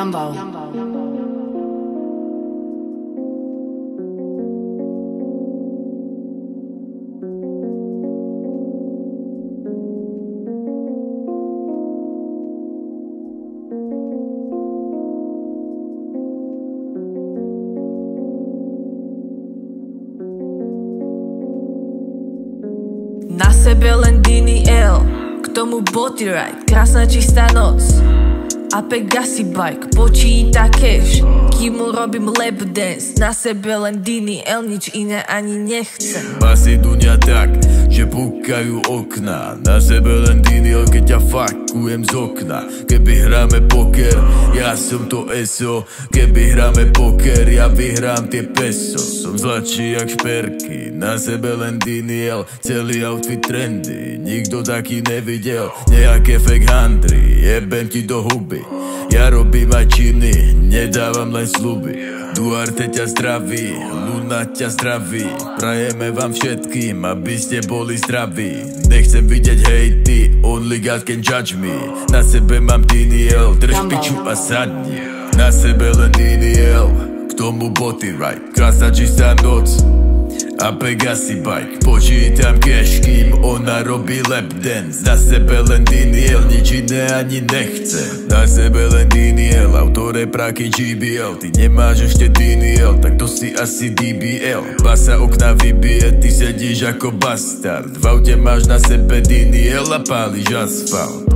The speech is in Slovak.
Jumbo. Na sebe len Dini L, k tomu boty ride, krásna čistá noc a Pegasi bike, počíta cash, kým mu robím lap dance. Na sebe len Dini L, nič iné ani nechcem. Basy dunia tak, že púkajú okná. Na sebe len Dini L, keď ťa fakujem z okna. Keby hráme poker, ja som to ESO. Keby hráme poker, ja vyhrám tie peso. Som zlatší jak šperky, na sebe len Dini L. Celý outfit trendy, nikto taký nevidel. Nejaké fake handry, jebem ti do huby. Ja robím aj činy, nedávam len sľuby. Duarte ťa zdraví, Luna ťa zdraví. Prajeme vám všetkým, aby ste boli zdraví. Nechcem vidieť hejty, only God can judge me. Na sebe mám Dini L, drž piču a sadni. Na sebe len Dini L, k tomu boty ride, krásna čistá noc a Pegasi bike, počítam cash, kým ona robí lap dance. Na sebe len Dini L, nič iné ani nechce. Na sebe len Dini L, autore praky GBL. Ty nemáš ešte Dini L, tak to si asi DBL. Basa okna vybije, ty sedíš ako bastard. V aute máš na sebe Dini L a páliš asfalt.